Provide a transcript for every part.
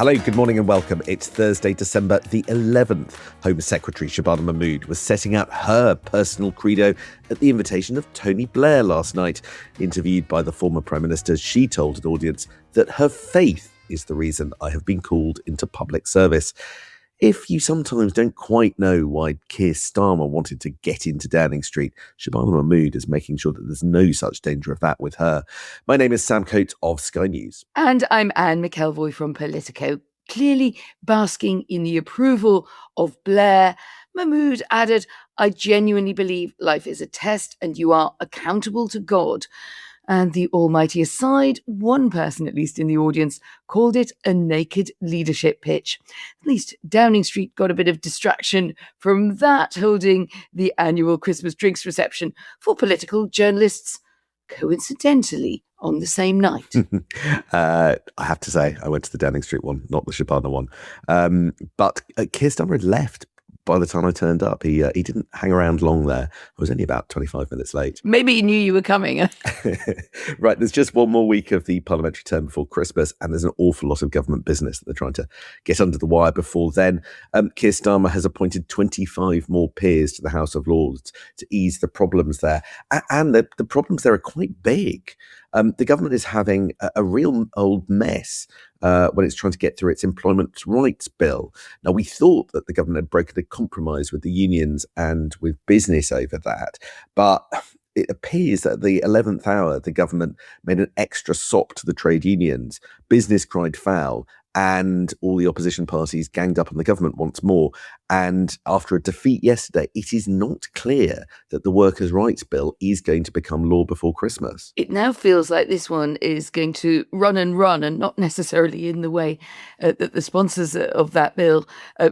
Hello, good morning and welcome. It's Thursday, December the 11th. Home Secretary Shabana Mahmood was setting out her personal credo at the invitation of Tony Blair last night. Interviewed by the former Prime Minister, she told an audience that her faith is the reason I have been called into public service. If you sometimes don't quite know why Keir Starmer wanted to get into Downing Street, Shabana Mahmood is making sure that there's no such danger of that with her. My name is Sam Coates of Sky News. And I'm Anne McElvoy from Politico. Clearly basking in the approval of Blair, Mahmood added, "I genuinely believe life is a test and you are accountable to God." And the almighty aside, one person, at least in the audience, called it a naked leadership pitch. At least Downing Street got a bit of distraction from that, holding the annual Christmas drinks reception for political journalists, coincidentally, on the same night. I have to say, I went to the Downing Street one, not the Shabana one. But Keir Starmer had left by the time I turned up. He didn't hang around long there. I was only about 25 minutes late. Maybe he knew you were coming. Right, there's just one more week of the parliamentary term before Christmas, and there's an awful lot of government business that they're trying to get under the wire before then. Keir Starmer has appointed 25 more peers to the House of Lords to ease the problems there. And the problems there are quite big. The government is having a real old mess when it's trying to get through its employment rights bill. Now, we thought that the government had broken a compromise with the unions and with business over that, but it appears that at the 11th hour, the government made an extra sop to the trade unions. Business cried foul, and all the opposition parties ganged up on the government once more. And after a defeat yesterday, it is not clear that the workers' rights bill is going to become law before Christmas. It now feels like this one is going to run, and not necessarily in the way that the sponsors of that bill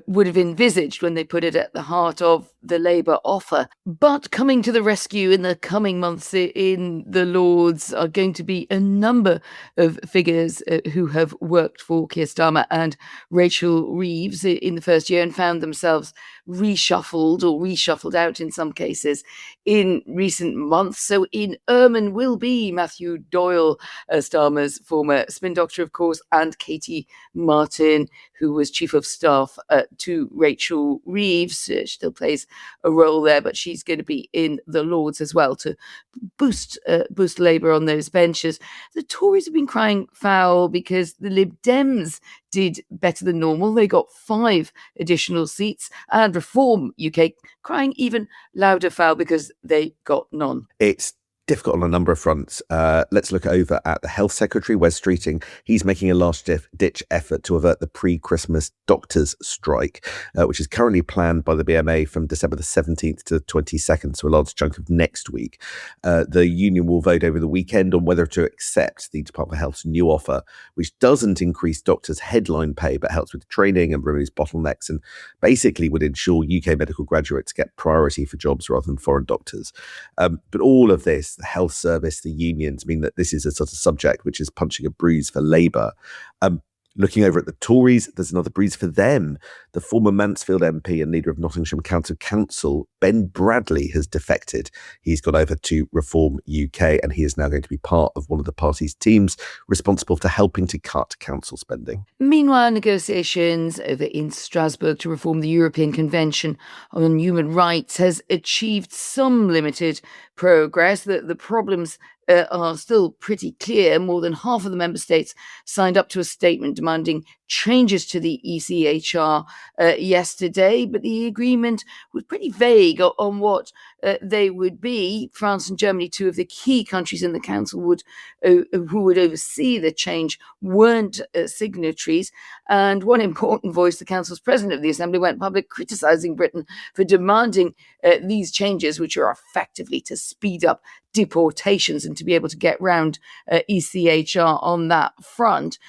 would have envisaged when they put it at the heart of the Labour offer. But coming to the rescue in the coming months in the Lords are going to be a number of figures who have worked for Keir Starmer and Rachel Reeves in the first year and found themselves reshuffled out in some cases in recent months. So in Ermine will be Matthew Doyle, Starmer's former spin doctor, of course, and Katie Martin, who was chief of staff to Rachel Reeves. She still plays a role there, but she's going to be in the Lords as well to boost Labour on those benches. The Tories have been crying foul because the Lib Dems did better than normal. They got 5 additional seats, and Reform UK crying even louder foul because they got none. It's difficult on a number of fronts. Let's look over at the Health Secretary, Wes Streeting. He's making a last-ditch effort to avert the pre-Christmas doctors' strike, which is currently planned by the BMA from December the 17th to the 22nd, so a large chunk of next week. The union will vote over the weekend on whether to accept the Department of Health's new offer, which doesn't increase doctors' headline pay, but helps with training and removes bottlenecks and basically would ensure UK medical graduates get priority for jobs rather than foreign doctors. But all of this, the health service, the unions, mean that this is a sort of subject which is punching a bruise for Labour. Looking over at the Tories, there's another bruise for them. The former Mansfield MP and leader of Nottinghamshire County Council, Ben Bradley, has defected. He's gone over to Reform UK, and he is now going to be part of one of the party's teams responsible for helping to cut council spending. Meanwhile, negotiations over in Strasbourg to reform the European Convention on Human Rights has achieved some limited progress. The problems are still pretty clear. More than half of the member states signed up to a statement demanding changes to the ECHR yesterday, but the agreement was pretty vague on what they would be. France and Germany, 2 of the key countries in the council who would oversee the change, weren't signatories. And one important voice, the council's president of the assembly, went public criticising Britain for demanding these changes, which are effectively to speed up deportations and to be able to get round ECHR on that front.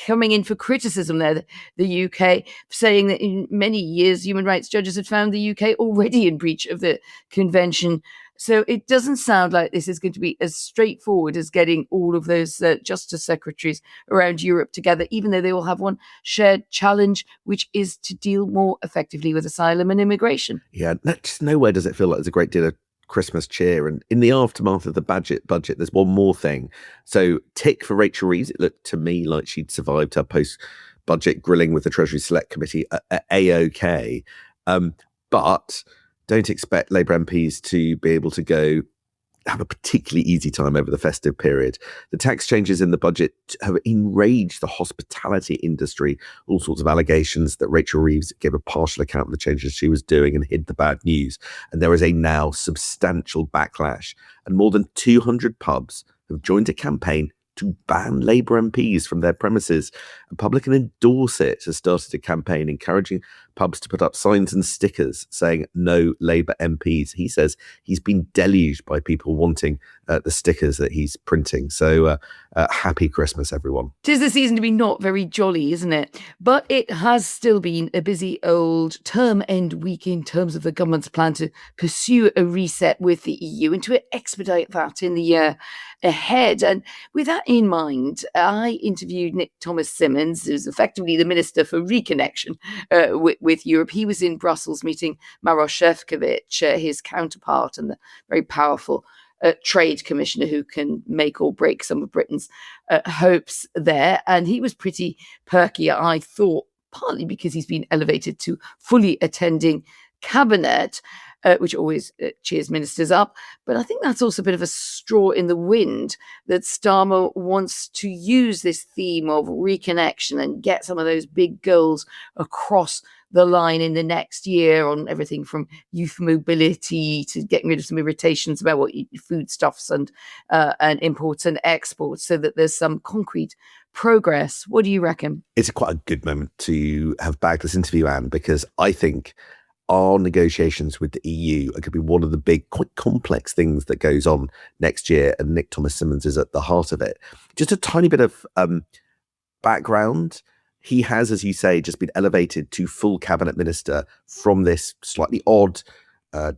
Coming in for criticism there, the UK, saying that in many years human rights judges had found the UK already in breach of the convention. So it doesn't sound like this is going to be as straightforward as getting all of those justice secretaries around Europe together, even though they all have one shared challenge, which is to deal more effectively with asylum and immigration. Yeah, just nowhere does it feel like there's a great deal of Christmas cheer. And in the aftermath of the budget, there's one more thing. So tick for Rachel Reeves. It looked to me like she'd survived her budget grilling with the Treasury Select Committee at A-OK. But don't expect Labour MPs to be able to have a particularly easy time over the festive period. The tax changes in the budget have enraged the hospitality industry. All sorts of allegations that Rachel Reeves gave a partial account of the changes she was doing and hid the bad news. And there is a now substantial backlash. And more than 200 pubs have joined a campaign to ban Labour MPs from their premises. And Publican in Dorset has started a campaign encouraging pubs to put up signs and stickers saying no Labour MPs. He says he's been deluged by people wanting the stickers that he's printing. So happy Christmas, everyone. 'Tis the season to be not very jolly, isn't it? But it has still been a busy old term end week in terms of the government's plan to pursue a reset with the EU and to expedite that in the year ahead. And with that in mind, I interviewed Nick Thomas-Symonds, who's effectively the Minister for Reconnection with Europe. He was in Brussels meeting Maroš Šefčovič, his counterpart, and the very powerful trade commissioner who can make or break some of Britain's hopes there. And he was pretty perky, I thought, partly because he's been elevated to fully attending cabinet, which always cheers ministers up. But I think that's also a bit of a straw in the wind that Starmer wants to use this theme of reconnection and get some of those big goals across the line in the next year on everything from youth mobility to getting rid of some irritations about what foodstuffs and imports and exports, so that there's some concrete progress. What do you reckon? It's quite a good moment to have bagged this interview, Anne, because I think our negotiations with the EU are going to be one of the big, quite complex things that goes on next year, and Nick Thomas-Symonds is at the heart of it. Just a tiny bit of background. He has, as you say, just been elevated to full cabinet minister from this slightly odd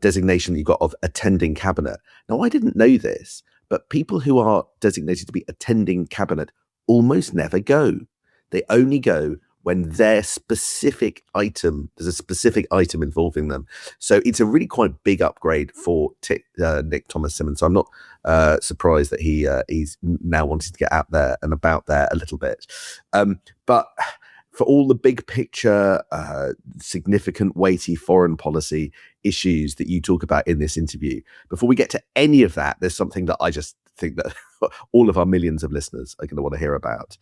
designation that you got of attending cabinet. Now, I didn't know this, but people who are designated to be attending cabinet almost never go. They only go when their specific item, there's a specific item involving them. So it's a really quite big upgrade for Nick Thomas-Symonds. So I'm not surprised that he's now wanting to get out there and about there a little bit. But for all the big picture, significant, weighty foreign policy issues that you talk about in this interview, before we get to any of that, there's something that I just think that all of our millions of listeners are going to want to hear about.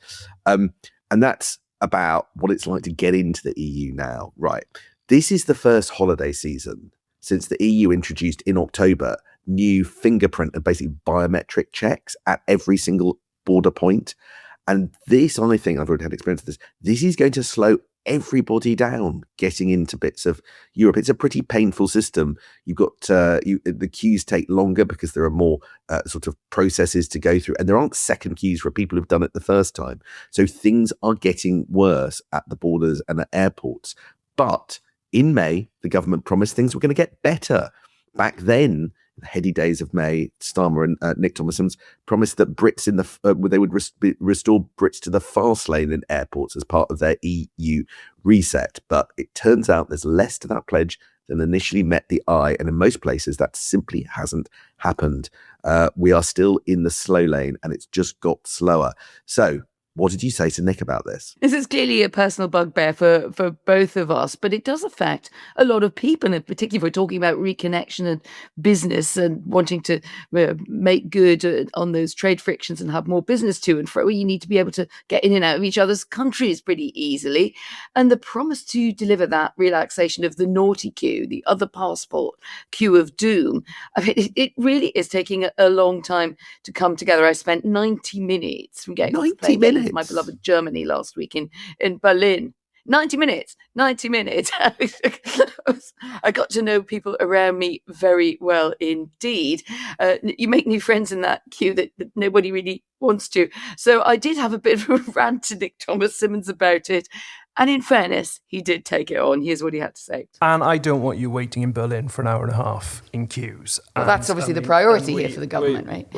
And that's about what it's like to get into the EU now. Right. This is the first holiday season since the EU introduced in October new fingerprint and basically biometric checks at every single border point. And this, I think, I've already had experience of this is going to slow everybody down getting into bits of Europe. It's a pretty painful system. You've got the queues take longer because there are more sort of processes to go through, and there aren't second queues for people who've done it the first time. So things are getting worse at the borders and at airports. But in May, the government promised things were going to get better. Back then, the heady days of May, Starmer and Nick Thomas-Symonds promised that Brits they would restore Brits to the fast lane in airports as part of their EU reset. But it turns out there's less to that pledge than initially met the eye, and in most places that simply hasn't happened. We are still in the slow lane, and it's just got slower. So what did you say to Nick about this? This is clearly a personal bugbear for both of us, but it does affect a lot of people, and particularly if we're talking about reconnection and business and wanting to make good on those trade frictions and have more business to and fro. You need to be able to get in and out of each other's countries pretty easily. And the promise to deliver that relaxation of the naughty queue, the other passport queue of doom, I mean, it really is taking a long time to come together. I spent 90 minutes from getting 90 minutes. My beloved Germany last week in Berlin. 90 minutes. I got to know people around me very well indeed. You make new friends in that queue that nobody really wants to. So I did have a bit of a rant to Nick Thomas-Symonds about it. And in fairness, he did take it on. Here's what he had to say. And I don't want you waiting in Berlin for an hour and a half in queues. Well, that's obviously the priority here for the government, right?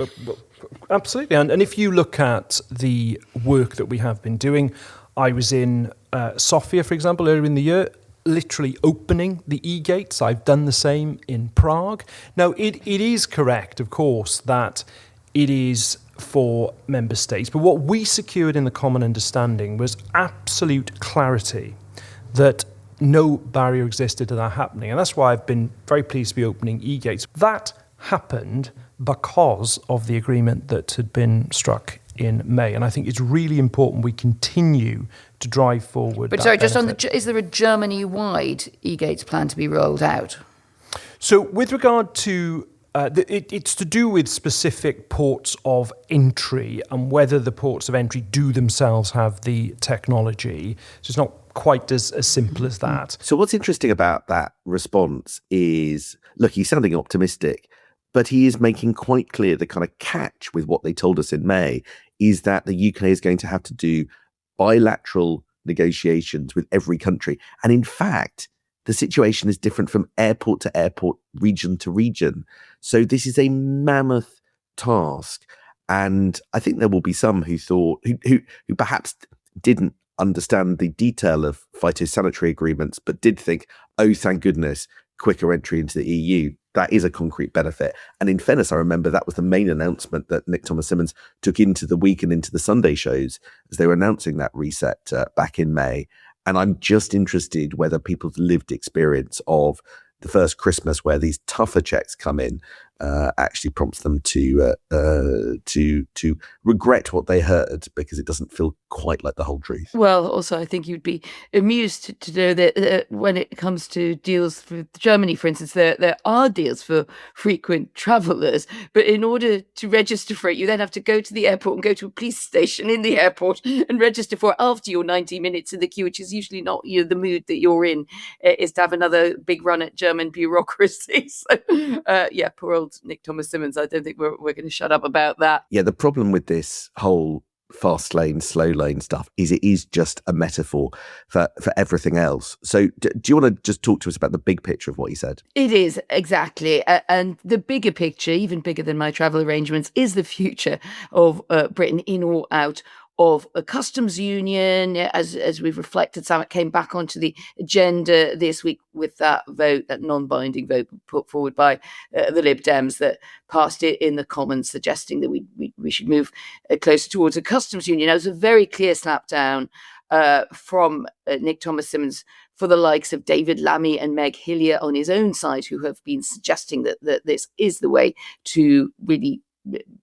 Absolutely. And if you look at the work that we have been doing, I was in Sofia, for example, earlier in the year, literally opening the e-gates. I've done the same in Prague. Now, it is correct, of course, that it is for member states. But what we secured in the common understanding was absolute clarity that no barrier existed to that happening. And that's why I've been very pleased to be opening e-gates. That happened because of the agreement that had been struck in May. And I think it's really important we continue to drive forward. But sorry, just on is there a Germany-wide e-gates plan to be rolled out? So with regard to it's to do with specific ports of entry and whether the ports of entry do themselves have the technology. So it's not quite as simple as that. So what's interesting about that response is, look, he's sounding optimistic, but he is making quite clear the kind of catch with what they told us in May is that the UK is going to have to do bilateral negotiations with every country. And in fact, the situation is different from airport to airport, region to region. So this is a mammoth task. And I think there will be some who thought, who perhaps didn't understand the detail of phytosanitary agreements, but did think, oh, thank goodness, quicker entry into the EU. That is a concrete benefit. And in fairness, I remember that was the main announcement that Nick Thomas-Symonds took into the week and into the Sunday shows as they were announcing that reset back in May. And I'm just interested whether people's lived experience of the first Christmas where these tougher checks come in actually prompts them to regret what they heard, because it doesn't feel quite like the whole truth. Well, also, I think you'd be amused to know that when it comes to deals for Germany, for instance, there are deals for frequent travellers, but in order to register for it, you then have to go to the airport and go to a police station in the airport and register for it after your 90 minutes in the queue, which is usually not the mood that you're in, is to have another big run at German bureaucracy. So, yeah, poor old Nick Thomas-Symonds. I don't think we're going to shut up about that. Yeah, the problem with this whole fast lane, slow lane stuff is it is just a metaphor for everything else. So do you want to just talk to us about the big picture of what he said? It is, exactly. And the bigger picture, even bigger than my travel arrangements, is the future of Britain in or out of a customs union. As we've reflected, Sam, it came back onto the agenda this week with that vote, that non-binding vote put forward by the Lib Dems that passed it in the Commons, suggesting that we should move closer towards a customs union. It was a very clear slap down from Nick Thomas-Symonds for the likes of David Lammy and Meg Hillier on his own side, who have been suggesting that this is the way to really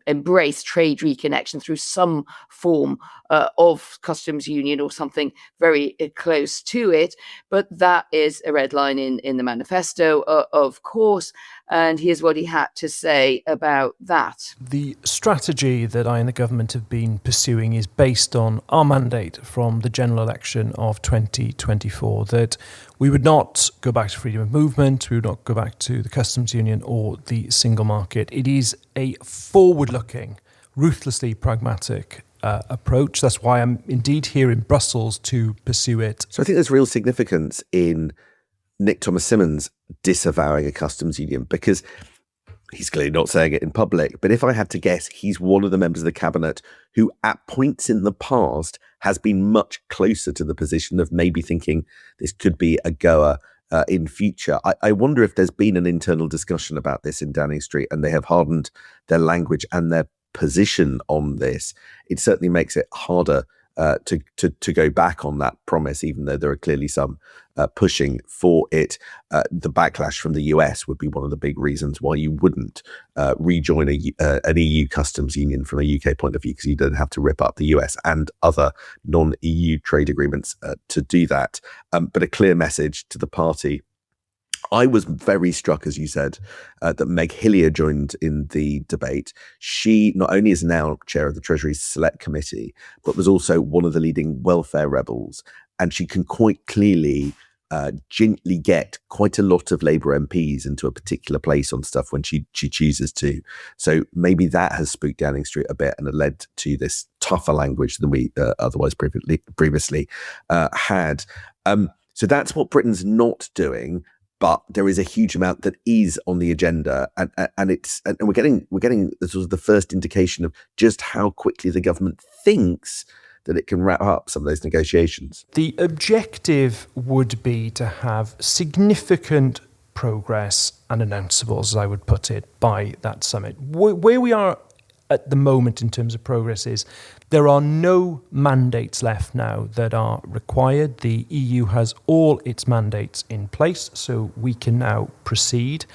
embrace trade reconnection through some form of customs union or something very close to it. But that is a red line in the manifesto, of course. And here's what he had to say about that. The strategy that I and the government have been pursuing is based on our mandate from the general election of 2024, that we would not go back to freedom of movement, we would not go back to the customs union or the single market. It is a forward-looking, ruthlessly pragmatic approach. That's why I'm indeed here in Brussels to pursue it. So I think there's real significance in Nick Thomas-Symonds disavowing a customs union, because he's clearly not saying it in public. But if I had to guess, he's one of the members of the cabinet who at points in the past has been much closer to the position of maybe thinking this could be a goer in future. I wonder if there's been an internal discussion about this in Downing Street and they have hardened their language and their position on this. It certainly makes it harder to go back on that promise, even though there are clearly some pushing for it. The backlash from the US would be one of the big reasons why you wouldn't rejoin an EU customs union from a UK point of view, because you don't have to rip up the US and other non-EU trade agreements to do that. But a clear message to the party. I was very struck, as you said, that Meg Hillier joined in the debate. She not only is now chair of the Treasury's Select Committee, but was also one of the leading welfare rebels. And she can quite clearly gently get quite a lot of Labour MPs into a particular place on stuff when she chooses to. So maybe that has spooked Downing Street a bit and led to this tougher language than we otherwise previously had. So that's what Britain's not doing. But there is a huge amount that is on the agenda, and we're getting sort of the first indication of just how quickly the government thinks that it can wrap up some of those negotiations. The objective would be to have significant progress and announceables, as I would put it, by that summit. Where we are at the moment in terms of progress is there are no mandates left now that are required. The EU has all its mandates in place, so we can now proceed.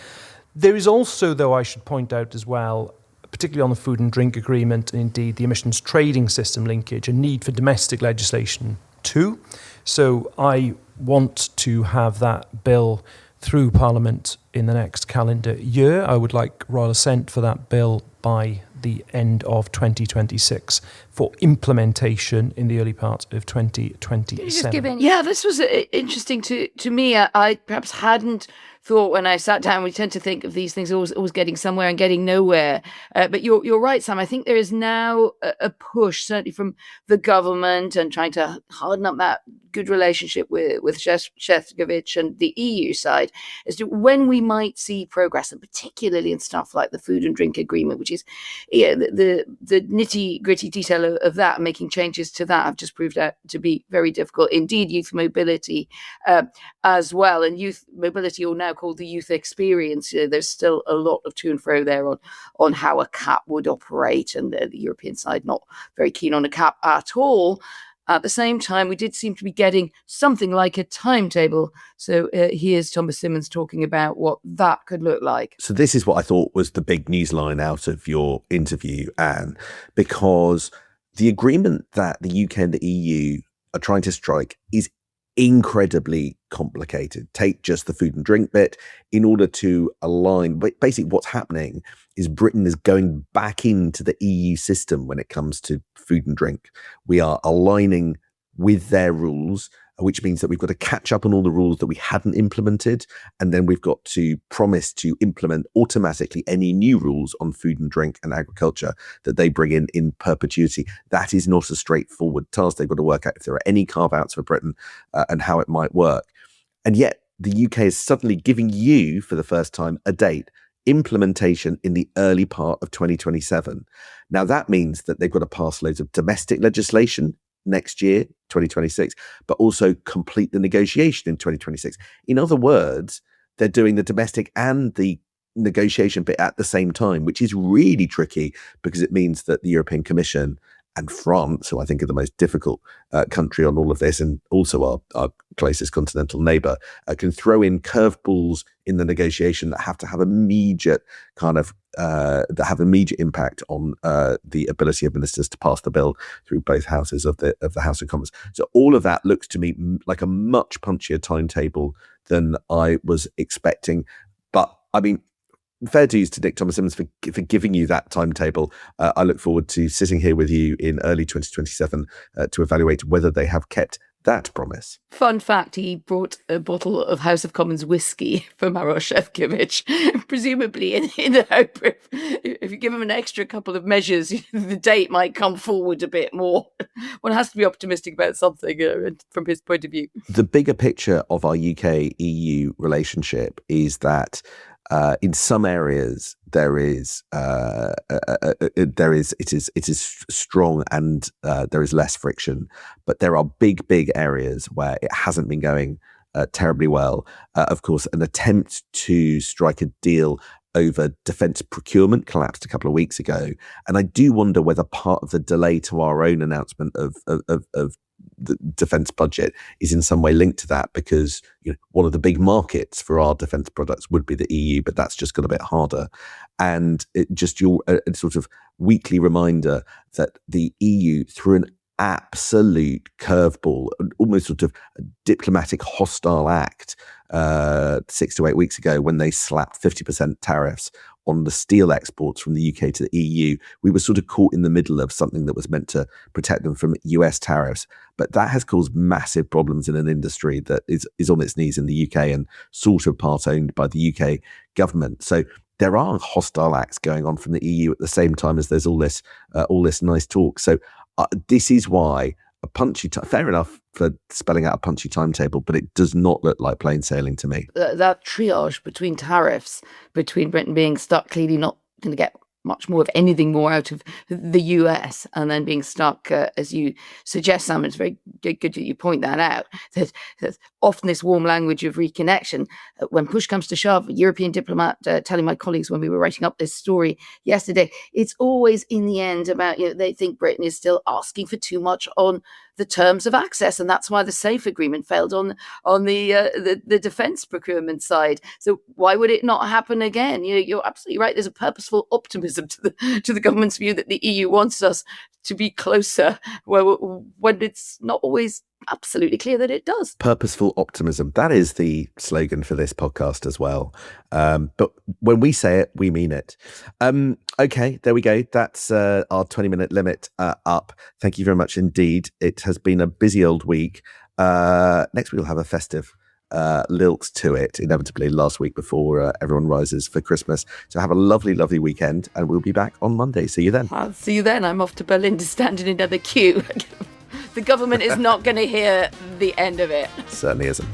There is also, though, I should point out as well, particularly on the food and drink agreement, and indeed the emissions trading system linkage, a need for domestic legislation too. So I want to have that bill through Parliament in the next calendar year. I would like royal assent for that bill by the end of 2026 for implementation in the early part of 2027. Yeah, this was interesting to me. I perhaps hadn't thought when I sat down. We tend to think of these things always getting somewhere and getting nowhere. But you're right, Sam. I think there is now a push, certainly from the government, and trying to harden up that good relationship with Šefčovič and the EU side as to when we might see progress, and particularly in stuff like the food and drink agreement, which is the nitty gritty detail of that, and making changes to that have just proved out to be very difficult. Indeed, youth mobility as well, and youth mobility, or now called the youth experience. There's still a lot of to and fro there on how a cap would operate, and the European side not very keen on a cap at all. At the same time, we did seem to be getting something like a timetable. So here's Thomas-Symonds talking about what that could look like. So this is what I thought was the big news line out of your interview, Anne, because the agreement that the UK and the EU are trying to strike is incredibly complicated. Take just the food and drink bit. In order to align, basically what's happening is Britain is going back into the EU system when it comes to food and drink. We are aligning with their rules, which means that we've got to catch up on all the rules that we hadn't implemented, and then we've got to promise to implement automatically any new rules on food and drink and agriculture that they bring in perpetuity. That is not a straightforward task. They've got to work out if there are any carve-outs for Britain and how it might work. And yet the UK is suddenly giving you, for the first time, a date, implementation in the early part of 2027. Now that means that they've got to pass loads of domestic legislation next year, 2026, but also complete the negotiation in 2026. In other words, they're doing the domestic and the negotiation bit at the same time, which is really tricky because it means that the European Commission and France, who I think are the most difficult country on all of this, and also our closest continental neighbour, can throw in curveballs in the negotiation that have to have immediate impact on the ability of ministers to pass the bill through both houses of the House of Commons. So all of that looks to me like a much punchier timetable than I was expecting. But I mean, fair dues to Nick Thomas-Symonds for giving you that timetable. I look forward to sitting here with you in early 2027 to evaluate whether they have kept that promise. Fun fact, he brought a bottle of House of Commons whiskey for Maroš Šefčovič, presumably in the hope if you give him an extra couple of measures, the date might come forward a bit more. One has to be optimistic about something from his point of view. The bigger picture of our UK-EU relationship is that in some areas it is strong and there is less friction, but there are big areas where it hasn't been going terribly well. Of course, an attempt to strike a deal over defence procurement collapsed a couple of weeks ago, and I do wonder whether part of the delay to our own announcement of the defence budget is in some way linked to that, because one of the big markets for our defence products would be the EU, but that's just got a bit harder. And it just your sort of weekly reminder that the EU, through an absolute curveball, almost sort of a diplomatic hostile act 6 to 8 weeks ago, when they slapped 50% tariffs on the steel exports from the UK to the EU, we were sort of caught in the middle of something that was meant to protect them from US tariffs. But that has caused massive problems in an industry that is on its knees in the UK and sort of part owned by the UK government. So there are hostile acts going on from the EU at the same time as there's all this nice talk. So this is why a punchy, fair enough for spelling out a punchy timetable, but it does not look like plain sailing to me. That triage between tariffs, between Britain being stuck, clearly not going to get much more of anything more out of the US, and then being stuck, as you suggest, Sam, it's very good that you point that out, that often this warm language of reconnection, when push comes to shove, a European diplomat telling my colleagues when we were writing up this story yesterday, it's always in the end about, they think Britain is still asking for too much on the terms of access, and that's why the SAFE agreement failed on the defence procurement side. So why would it not happen again? You're absolutely right. There's a purposeful optimism to the government's view that the EU wants us to be closer, when it's not always absolutely clear that it does. Purposeful optimism. That is the slogan for this podcast as well. But when we say it, we mean it. Okay, there we go. That's our 20-minute limit up. Thank you very much indeed. It has been a busy old week. Next week we'll have a festive lilt to it, inevitably, last week before everyone rises for Christmas. So have a lovely, lovely weekend, and we'll be back on Monday. See you then. I'll see you then. I'm off to Berlin to stand in another queue. The government is not going to hear the end of it. Certainly isn't.